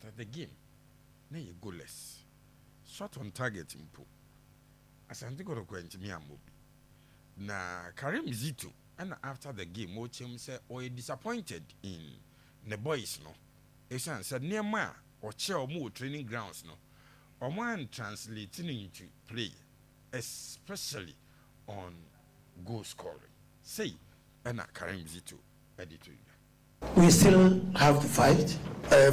after the game, na you goalless. Shot on target impo. Asante Kotoko ntimi amobi. Na Karim Zito, and after the game, watch him say, "Oh, disappointed in the boys no." Esan said near ma or chair more training grounds no. Or man translating into play, especially on goal scoring. Say, and Karim Zito editor. We still have to fight.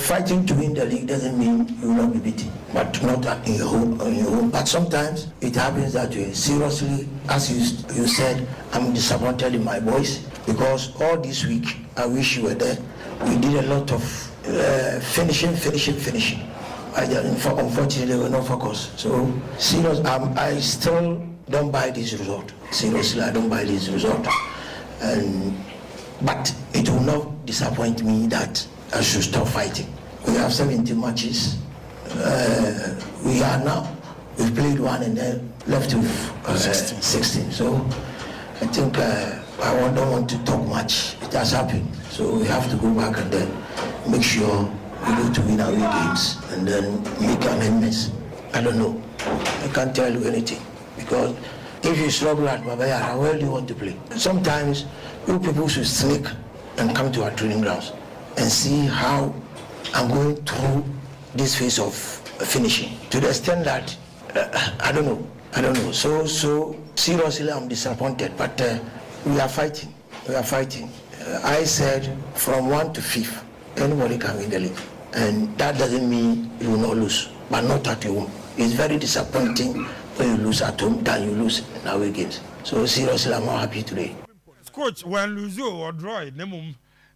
Fighting to win the league doesn't mean you will not be beaten, but not in your home. But sometimes it happens that way. Seriously, as you said, I'm disappointed in my boys because all this week, I wish you were there. We did a lot of finishing. Unfortunately, we were not focused. So, serious, I still don't buy this result. Seriously, I don't buy this result. But it will not disappoint me that I should stop fighting. We have 17 matches. We've played one and then left with 16. So I think I don't want to talk much. It has happened. So we have to go back and then make sure we go to win away games and then make amendments. I don't know. I can't tell you anything because if you struggle at Babayara, where do you want to play? Sometimes you people should sneak and come to our training grounds and see how I'm going through this phase of finishing to the extent that I don't know. So seriously, I'm disappointed, but we are fighting. I said from 1 to 5th, anybody can win the league, and that doesn't mean you will not lose, but not at home. It's very disappointing when you lose at home than you lose in away games. So seriously, I'm not happy today. Coach, when lose or draw it, nemum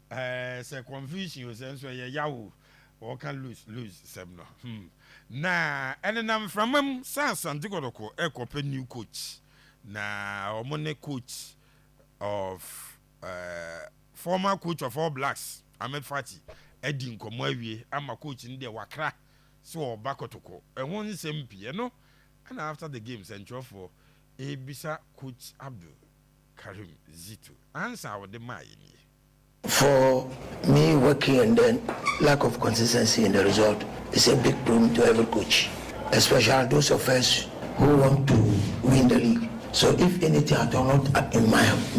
say confusion you say so yawo or can lose semno. Na and I'm from Asante Kotoko a new coach. Na omone coach of former coach of All Blacks, Ahmed Fati, Edin Komwawie, I'm a coach in the Wakra, so Bakotoko. And one SMP, you know, and after the game, sent for Ebisa coach Abdul Karim Zito. Answer what the mind. For me, working and then lack of consistency in the result is a big problem to every coach, especially those of us who want to win the league. So if anything I do not in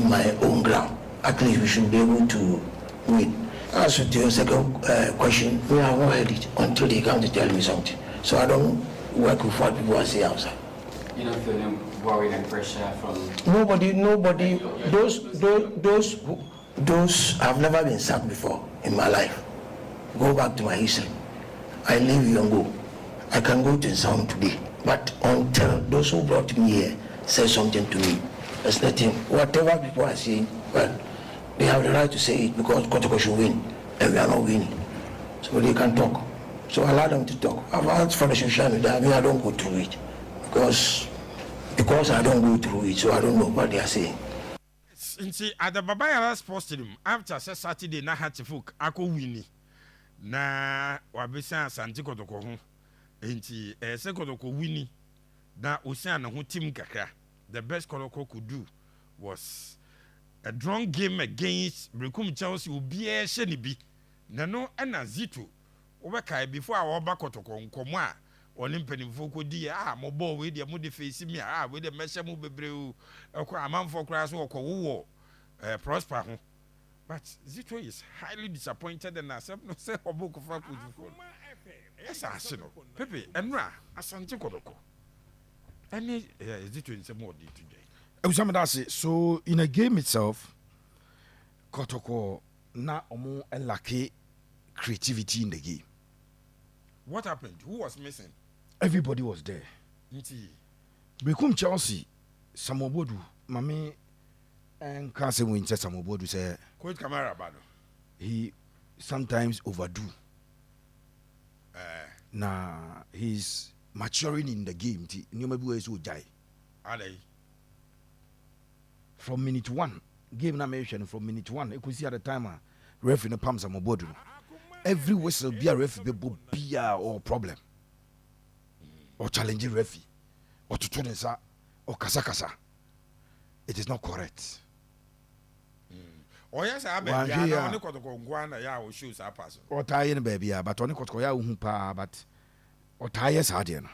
my own ground, at least we should be able to win. As to your second question, we have not heard it until they come to tell me something. So I don't work with what people are saying outside. You don't feel worried and pressure from nobody. Those have never been sacked before in my life. Go back to my history. I leave you and go. I can go to sound today, but until those who brought me here say something to me, there's nothing. Whatever people are saying, well, they have the right to say it because Kotoko should win, and we are not winning, so they can talk. So allow them to talk. I've asked for the social media. I mean, I don't go through it because I don't go through it, so I don't know what they are saying. See, at the Babayara Sports Stadium, after Saturday, na Hatifuk, Ako Winnie, na Wabisa Asante Kotoko, Inti, Kotoko Winnie, na Ocean who team Kaka. The best Kotoko could do was a drawn game against Brekum Chelsea, will be a shenibi. Nano and Zito, Overkai before our Bakotoko, Komwa. Olympian folk di mobile with the moody face me with the mesha move brew a man for class or war prosper. But Zito is highly disappointed and as no say or book of yes, Arsenal, Pepe and Ra, Asante Kotoko. Any Zito in some more today. So in a game itself, Kotoko na omo lucky creativity in the game. What happened? Who was missing? Everybody was there. Become Chelsea, Samobodu, Mami, and Castle Winter Samobodu say, Coach Kamara Bado. He sometimes overdo. Now he's maturing in the game. From minute 1, game nomination from minute 1, you could see at the time, ref in the palm Samobodu. Every whistle be a ref be or problem or challenging referee or to Tunisa or Kasakasa. It is not correct. Oh yes, I bet ya na Kotoko ngwana ya o shoes apass. O tie no baby but on Kotoko ya hu pa but o tie sa de no.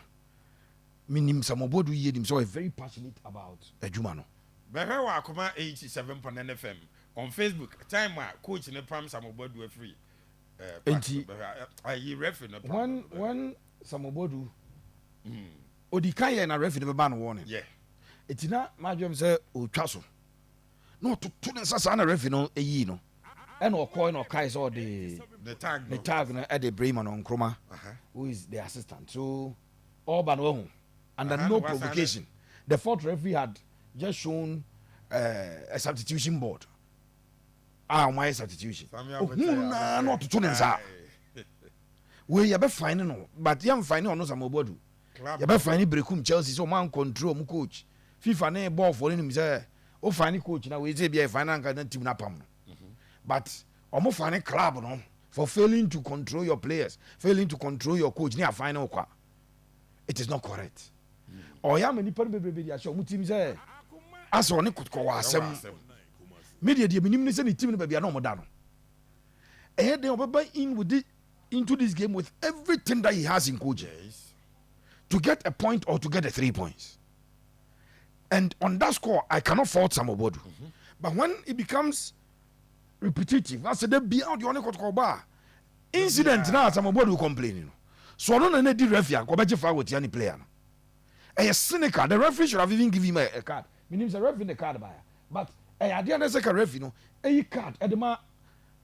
Minim Samobodu ye dim so very passionate about adwuma no. Bɛhwɛ wɔ akoma 87.9 FM on Facebook time a coach ne pam Samobodu free. Enti I referee no when Samobodu odi kan ye na referee be ba no warning. Yeah. Etina ma dwem say o twa so. No to ne sasa na referee no eyi no. And o call no kai so the tag no at the Bremen on Kroma who is the assistant. So all ban wo under no provocation. The fourth referee had just shown a substitution board. My substitution. Not to Tunenza. We have finding no, but young finding on Samobodu. You have finding Brecum Chelsea, so man control coach. FIFA ne ball for him, say, oh, finding coach now we say be a financial team napam. But almost finding club no for failing to control your players, failing to control your coach near final qua. It is not correct. Or ya many people show team say as on it could go asem media the minimum say team be no more than they buy in with it into this game with everything that he has in coach to get a point or to get a 3 points. And on that score I cannot fault Samobodu. But when it becomes repetitive, I said they be out the only bar incident now Samobodu complaining. So no na di referee go beje foul with any player. A cynical. The referee should have even given him a card. Meaning the referee the card buyer. But I didn't say a referee no. A card edema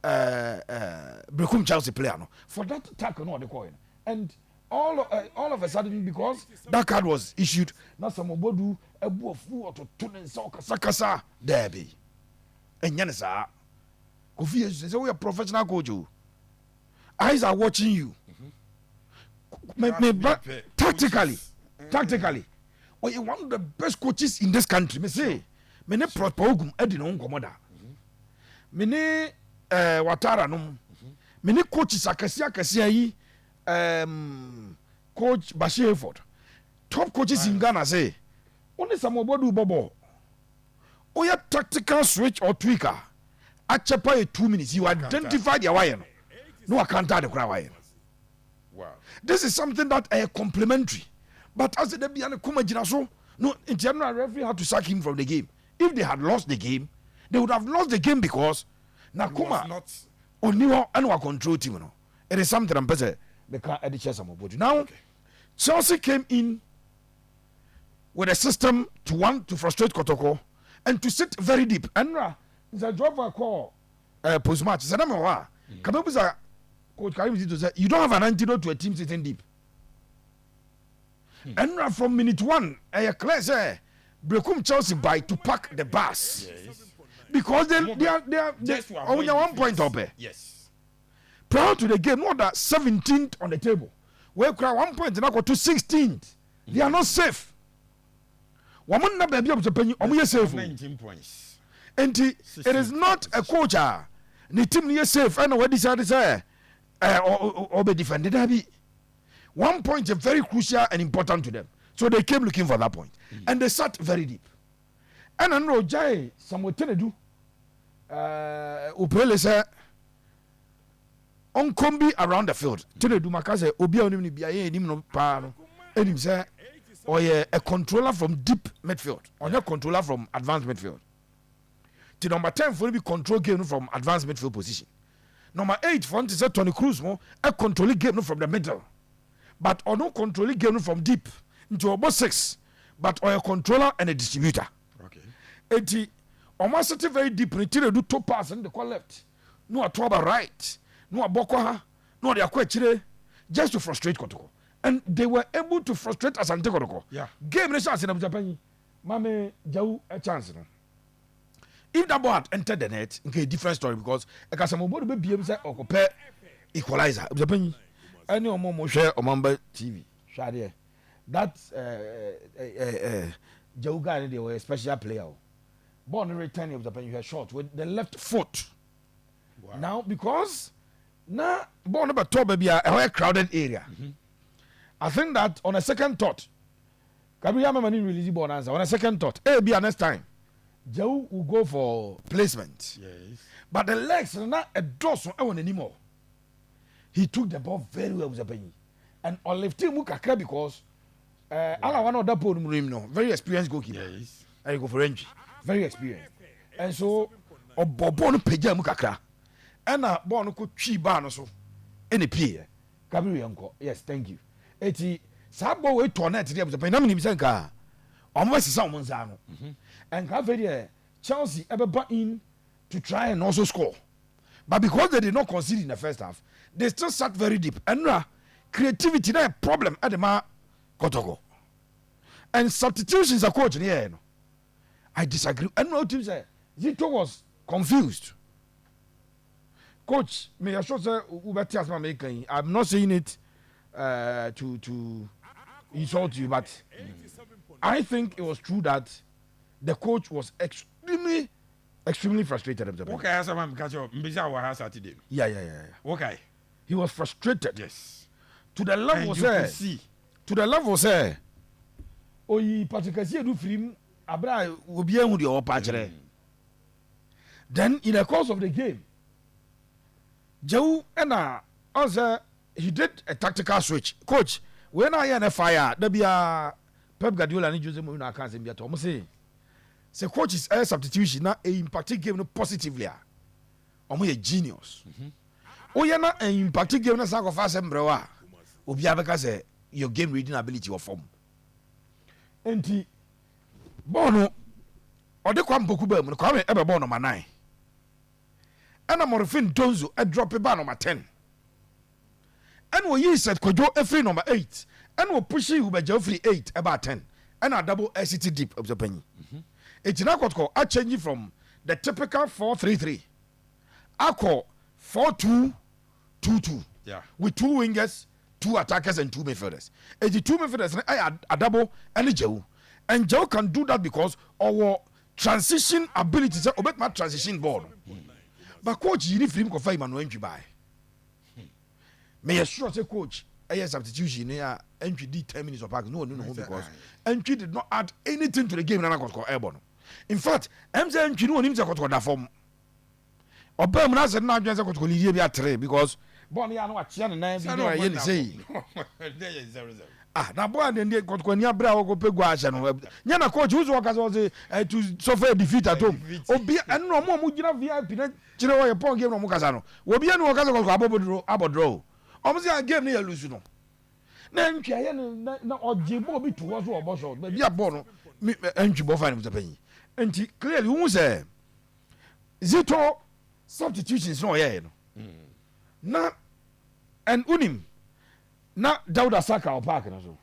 Brecum Chelsea player no. For that tackle no the coin. And all of a sudden because that card was issued, now Samobodu a boo fool to tunen sakasa derby. And yanisa. Kofi say we are professional coach. Eyes are watching you. Tactically, or you one of the best coaches in this country. Me say, me ne protpogum edi no nkomoda. Me ne Watara no. Me ne coaches akasi yi coach Bashir Ford. Top coaches in Ghana say, only Samobodu bobo. Oh ya tactical switch or tweaker. Achepa 2 minutes you identify the wire. No account the crowd. Wow. This is something that complimentary. But as the Debian Kumajinaso, no, in general, referee had to sack him from the game. If they had lost the game, they would have lost the game because Nakuma not Oniwa and our control team. No. It is something I'm better. They can't edit Samobodu. Now, Chelsea came in with a system to frustrate Kotoko and to sit very deep. And the driver call post match. Said, Coach Karim Zito said, you don't have an antidote to a team sitting deep. And from minute 1, I clear say, Brecum Chelsea by to pack the bus. Yes. Because they are only 1 point up. Yes. Prior to the game, not that 17th on the table. We cry 1 point and I go to 16th. They are not safe. Woman na baby up to penny, safe. 19 points. And it is not a coach. The team is safe. I know what decided to say. Or be defended. 1 point is very crucial and important to them. So they came looking for that point. And they sat very deep. And I know Jai, some do. Upele say, on combi around the field. Tenedu Makaze, Obia Onimi Biaye, Nimno Pano, and him say, or a controller from deep midfield, or a controller from advanced midfield. To number 10 for be control game from advanced midfield position. Number 8 for him to say Tony Cruz more a control game from the middle, but or no control game from deep into about 6, but or a controller and a distributor. Okay. 80 almost sit very deep until do two pass and the call left. No a trouble right, no a bokoha, no they are quite just to frustrate Kotoko. And they were able to frustrate Asante Kotoko. Yeah. Game the chance in Japan. Mame Jau a chance. No? If that ball had entered the net, okay, different story because a Casamobo be able to compare equalizer. Japan, any more share on Mamba TV. Share that Jau guy, they were a special player. Born returning of Japan, you had shot with the left foot. Wow. Now, because now, born about top baby, a crowded area. I think that on a second thought, Gabriel Mani release born answer. On a second thought, be next time. Joe will go for placement. Yes. But the legs are not a dozen anymore. He took the ball very well with the penny. And on left him kakra because all one of that podium rim no very experienced goalkeeper. Yes. And he go for entry. Very experienced. And so Obobon peja mu kakra. And a ball no could chi bar no so. Any peer. Kabiri uncle. Yes, thank you. Eti sabo we toilet there with the penny. I'm in Misanka. Almost someone's arm. And Caveria Chelsea ever brought in to try and also score. But because they did not concede in the first half, they still sat very deep. And creativity is a problem at the Kotoko. And substitutions are coach in here. I disagree. And no team say Zito was confused. Coach, may I show say I'm not saying it to insult you, but I think it was true that the coach was extremely frustrated. Okay, as I'm catch up. Mbija wa Saturday. Yeah. Okay. He was frustrated. Yes. To the level And you could see. To the level say, oyi patikasi edu firim abra obi ehu de opa kire. Then in the course of the game, Joe and also he did a tactical switch. Coach, when I hear a fire, there be a Pep Guardiola and Jose Mourinho can't say to almost say coach is a substitution na a impact game no positively. Omo a genius. Oh yeah na a impact game na sacrifice mbrewa. Obi abeka say your game reading ability or form. Enti bono ode kwa mpoku ba mu no kwa ebe ball number 9. Ana Morfin Donzo a drop ba number 10. And we use set Kojo every number 8. And we push you by Geoffrey 8 about 10. And a double SCT deep of the penny. It's now Kotoko I change from the typical 4-3-3. I call 4-2-2-2. Yeah. With 2 wingers, 2 attackers, and 2 midfielders. And the 2 midfielders I a double and a Joe. And Joe can do that because our transition ability is a my transition board. But coach, you need for him to find Manuel by. May I sure say coach, a substitution here entry did 10 minutes of park. No, because entry did not add anything to the game and I got called airborne. In fact, MZ entry no him to got that form. Or Berman said now just got to leave at 3 because Bonnie I know what Chian and I say. Ah, now boy and they got when you brow go pegwash and Yana coach who's workers was to suffer defeat at home. Obi and no more Mujina VIP, Chino upon game no Mukazano. Will be no Wakazako about draw. Almost I gave me a lucido. Then Kian or Jibo be towards or boss, but be a bono and Jibo find the penny. And clearly who say Zito substitutions no yeah. Na and Unim. Na Dauda Saka or Park na so.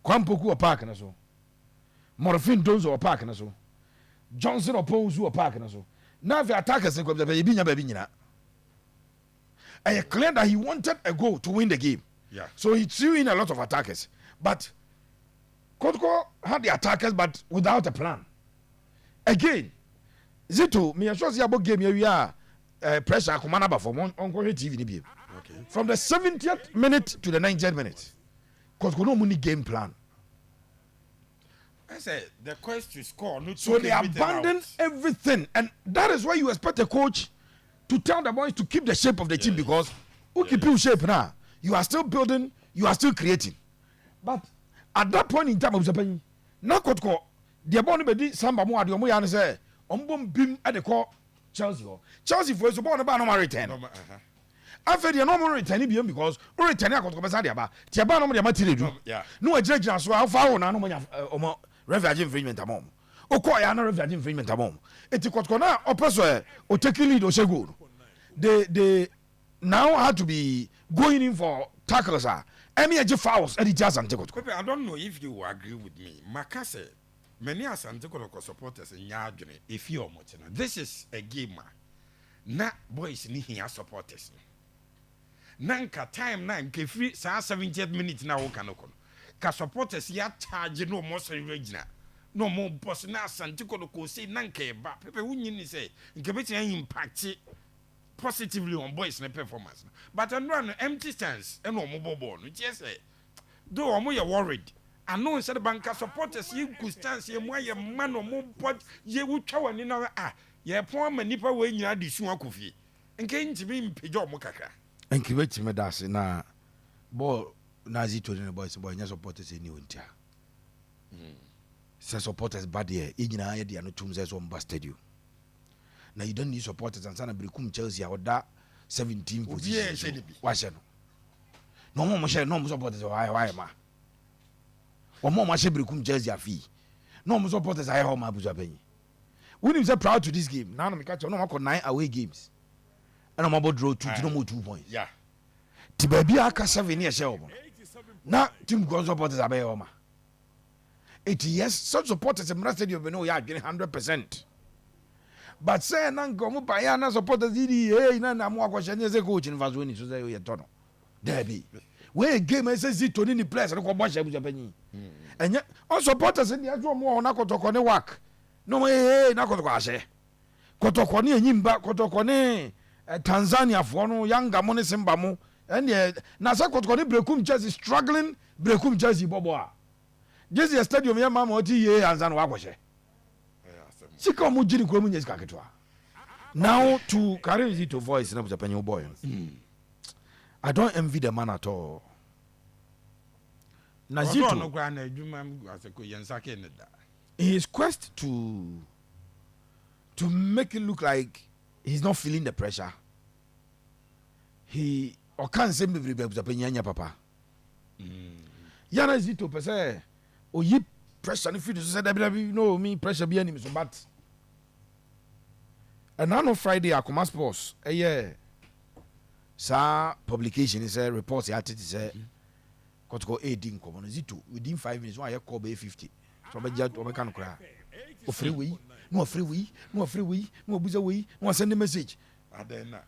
Kwampoku or Park na so. Morfin Donzo or Park na so. Johnson or Pose or Park na so. Now the attackers in the Babyina. I claim that he wanted a goal to win the game. Yeah. So he threw in a lot of attackers. But Kotoko had the attackers but without a plan. Again, Zito, me assure you about game here we are pressure commander for on TV. Okay. From the 70th minute to the 90th minute. Because we no money game plan. I said the quest to score. So they abandoned everything. And that is why you expect a coach to tell the boys to keep the shape of the team because who keep you shape now? You are still building, you are still creating. But at that point in time of Japan, now Kotoko, the born be samba mo ade omo ya no say ombom bim at the call Chelsea. Chelsea for so born about no return. After the normal return because return Kotoko be say ba. Ti ba no mo de material do. No agina so afa na no mo omo refuge infringement amom. Oko ya na refuge infringement amom. Eti Kotoko na opeso o take lead o shego. They now had to be going in for tackles. Any fouls, Eddie Jazz and Kotoko. I don't know if you agree with me. Makase, many Asante Kotoko supporters in Yadjune, if you're much. This is a game. Na boys ni here supporters. Nanka time na nke free 70th minute na wo kanoko. Ka supporters ya charge no more regional. No more boss na Asante Kotoko say nanka ba. Pepe wunyi say nke beti impact positively on boys na performance. But on run empty stands and no mobile ball. Just say though I'm worried ano nse de banka supporters yi ku stance ye mo ye man no mo bot ye wutwa wani na ye pon ma nipa we nyina de su akofie nke ntimi mpejo mo kakra enki wechi me das na ball na Zito ne boys boy nya supporters ni wontia say supporters bad here e nyina ye de no tum say so mba stadium na you don't need supporters and sana brekum Chelsea oda 17 position wahye no mo share no mo supporters why ma o mo share brekum Chelsea afi no mo supporters aye ho ma buza penyi we him say proud to this game now no me catch no ma 9 away games and I'm about draw 2 no more 2 points yeah ti baby aka 7 years share obo na team go supporters abe ho ma 80 years such supporters in stadium be no ya 100%. But say na ngomu pa ya na supporters di na mo akwahye ne say coach in fazo ni so say ye to no there be we game say Zito ni players ko bo hye buja panyi enye on supporters ni ajo mo na Kotoko ne work no mo na Kotoko ahye Kotoko ni enyimba Kotoko ni Tanzania fo no yanga mo ne simba mo ene na say Kotoko ni brekum Chelsea struggling brekum Chelsea bobo a Chelsea stadium ya mama oti ye anza no akwahye sika mu jiri ko mu nyesika ketwa now to carry Zito voice na buja panyi boy I don't envy the man at all. Na Zito no gra na adwuma aseko yensake ne da his quest to make it look like he's not feeling the pressure. He or can't say me buja panyi anya papa. Yana Zito per se o yi pressure no fit so say no me pressure be enemy so but and now on Friday Akoma Sports sa publication is a report ya titi say Kotoko 18 komo no Zito within 5 minutes why call be 50 so be ja to be kan kra o free we no buza we no send message adena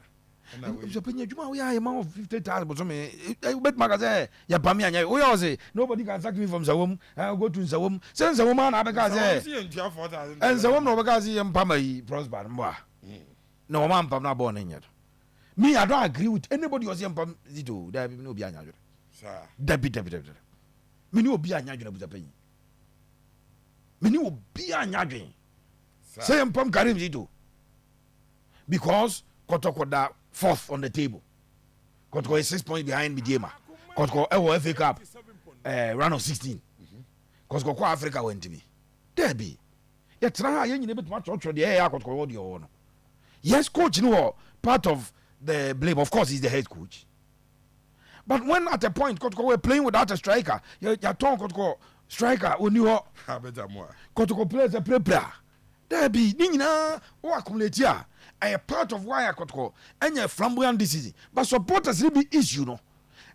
na we so penya juma we ya man of 50,000 but so me bet magaze ya pami anya we ya say nobody can sack me from Zawom I go to Zawom send Zawom na abeka say and Zawom no abeka say mpama yi prosper mbo no man pam na born nya me I don't agree with anybody who say mpam Zito there be no bi anya sir David me ni obi anya adwena buza panyi me ni obi anya adwen say mpam Karim Zito because Kotoko da 4th on the table. Kotoko is 6 points behind Midiema. Kotoko FA Cup round of 16. Kotoko Africa went to me. There be. Ya try yen you bit much the air Kotoko the ono. Yes, coach no part of the blame. Of course he's the head coach. But when at a point Kotoko were playing without a striker, you turn Kotoko striker oni ho. Kotoko plays a player. There be nina o accumulate here. A part of why I Kotoko any flamboyant this season. But supporters will be issue no.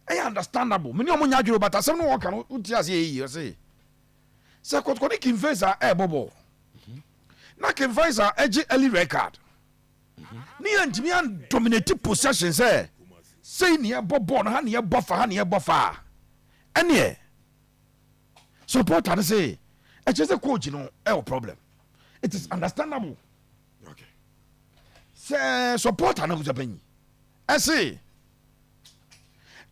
I understandable. Many omo nyadwo but asem no work no utia say you say. Say Kotoko ni kinfesa bobo. Na kinfesa early record. Ni antimi an dominate possession say ni bobo na ne buffer. Ene supporter say e just coach no problem. It is understandable. okay Say supporter na buza panyi I say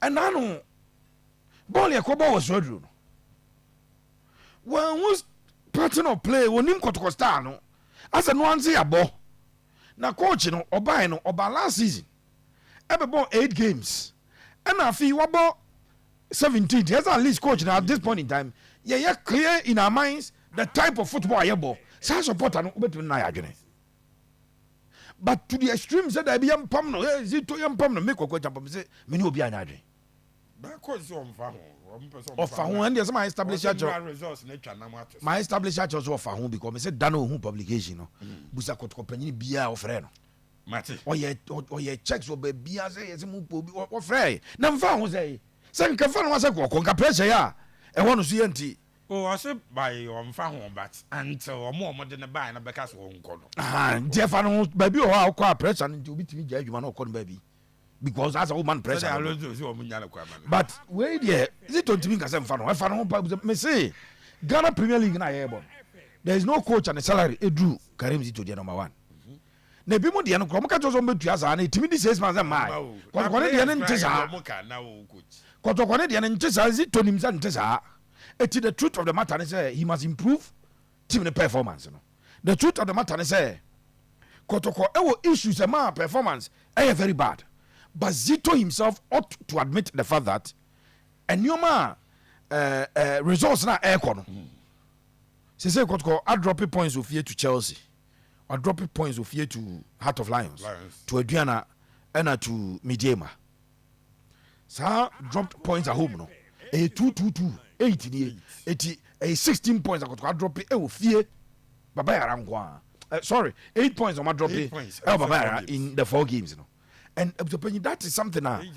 and nanu ball yakoba was rodru when was pattern of play wonim Kotoko star no as no anse yabo na coach no oba no oba last season ebebo 8 games and afi wabo 17 has at least coach now at this point in time yeah clear in our minds the type of football yabo say supporter no betu na yadwene. But to the extreme said I be yam pam no Zito yam pam no make Kotoko jump say me no obi anya adwen ba coach on fa ho of ho and some establish church results na twa na mato my establish church of ho because me say dano hu publication no busa Kotoko panyin bia ofre no mate oye checks oba bia say yes mu obi ofre na mfa ho say nka fa no say Kotoko pressure ya e ho no so yanti oh I say by on fa ho but until omo de ne buy na beka so nko no je fa no baby o ha kwa pressure nti obi timi ja adwuma na okọ no baby because as a woman pressure but where there is it don't mean say mfa no me say Ghana Premier League na yebo there is no coach and a salary edu Karim Zito the number 1 na bi mu de no kro mo ka jo metua za na timi di 6 months mai Kotoko ne de ne ntesa Kotoko ne de ne ntesa Zito nim za ntesa The truth of the matter is he must improve team the performance. The truth of the matter is Kotoko issues a performance very bad. But Zito himself ought to admit the fact that and Nyoma results na aircon. Say Kotoko I drop points of fear to Chelsea. I drop points of fear to Heart of Lions. To Adriana and to Midema. So dropped points at home no. A 2-2-2 80 16 points I drop it fear Baba Yarangwa. Sorry, 8 points on my drop it. Baba in the 4 games, you know. And that is something now. League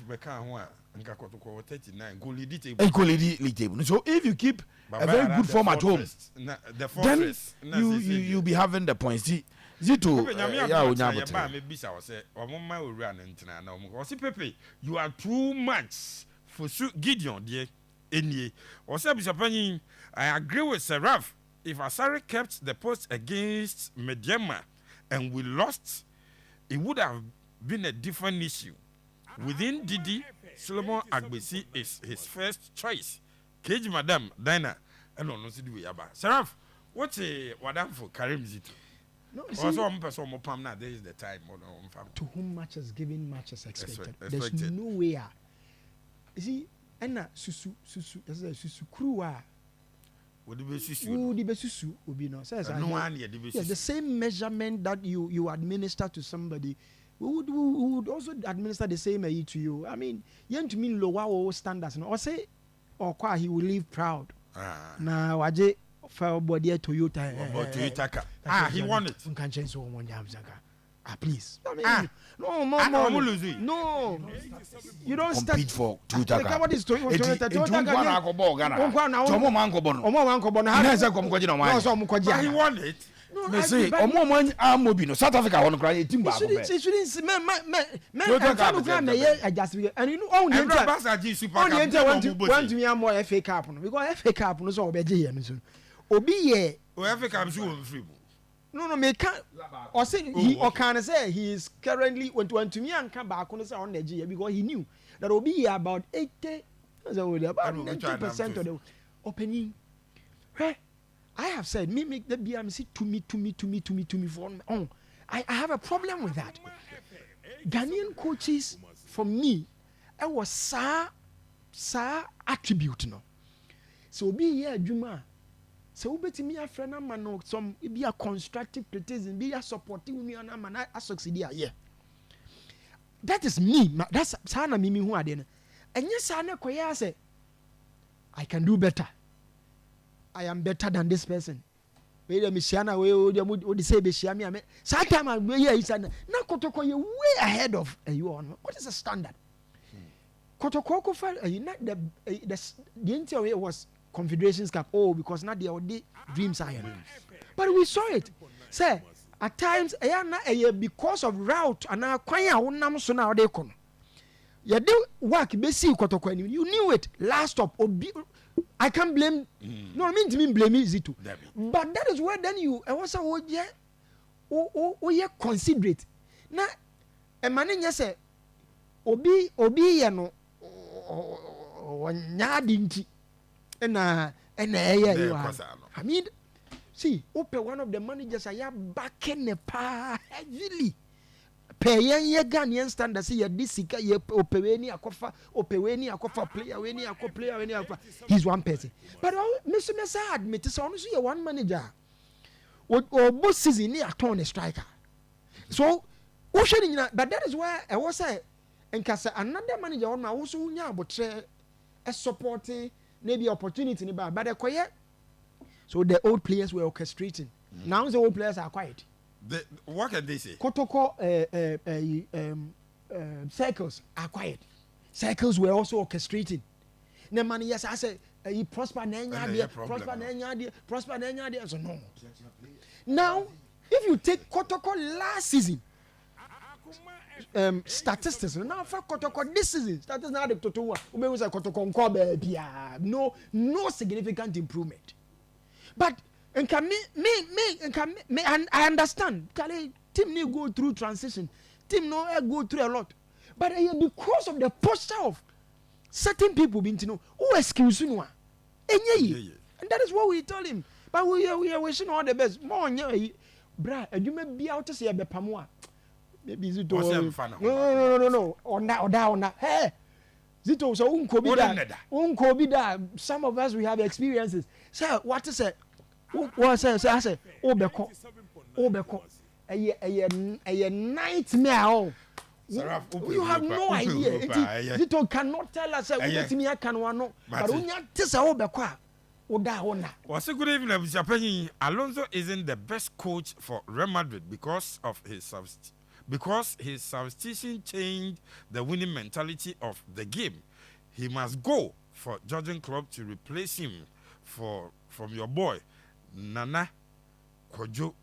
table. So if you keep a very good form at home, then you'll be having the points. Zito, Pepe, you are too much for Gideon, dear. I agree with Seraph. If Asare kept the post against Medema and we lost, it would have been a different issue. Within Didi, Solomon Agbesi is his first choice. Cage Madam, Dina, and on Yaba. Seraph, what's a Wadam for Karim Zito? No, also, there is the time. To whom much is given, much is expected. There's no way. You see, Anna Susu Krua. Would be Susu? Yes, the same measurement that you administer to somebody, we would also administer the same to you. I mean, you to mean lower standards. Or say, or qua he will live proud. Now, Waje. For body Toyota. He won it. Can change so one please. No. You don't compete for Toyota. What is Toyota? He won it. No, say South Africa won cry team back. And you know only want to more FA Cup because FA Cup no so obey Obi ye FA Cup free. No, me can or say he or can say he is currently went to me and come back on the G because he knew that will be about 80% of the opening. Hey, I have said me make the BMC to me for on. I have a problem with that. Ghanaian coaches for me it was sa attribute no. So be here Juma. So we me a friend man some be a constructive criticism, be a supporting me and man I succeed here. That is me. That's sana mimi who are then. And yes, sana koya say I can do better. I am better than this person. We the Michiana we say be share me. Sometimes I we here is na Kotoko you way ahead of you on. What is the standard? Kotoko for not the interior was Confederations Cup. Because not the dreams are here. But we saw it. Say at times because of route and our kwanya wonam so na dey kono. You do work be see Kotoko and you knew it last stop. I can't blame no I mean to mean blame Zito. But that is where then you was ye considerate. Na e mane nya say obi ye no nyadi nti na you are. I mean, see, one of the managers are backing the pa heavily. Pay ye Ghanaian standards see this ye opeweni akofa player. He's one person. But Mr. Mesa admit so only one manager. Or both season near turn a striker. So but that is why I was say and another manager on my also but a supporting maybe opportunity but the quiet. So the old players were orchestrating. Now the old players are quiet. What can they say? Kotoko circles are quiet. Circles were also orchestrating. The money yes I say he prosper Nenya so no. Now if you take Kotoko last season statistics now for Kotoko this season statistics now the total one no significant improvement but and can me and I understand team need go through transition team no go through a lot but because of the posture of certain people being to know who excuse you Enye. And that is what we told him. But we are wishing all the best. More nye, bra. You may be out to say a bepamua. Maybe Zito. No. On that. Hey, Zito. So unko be that. Some of us we have experiences. Sir, what is it? What say? I say, Obeko. A nightmare. You have no idea. Zito cannot tell us. Me can one. But when you tell us Obeko. What's a good evening, Japan? Alonso isn't the best coach for Real Madrid because his substitution changed the winning mentality of the game. He must go for Jurgen Klopp to replace him from your boy Nana Kojo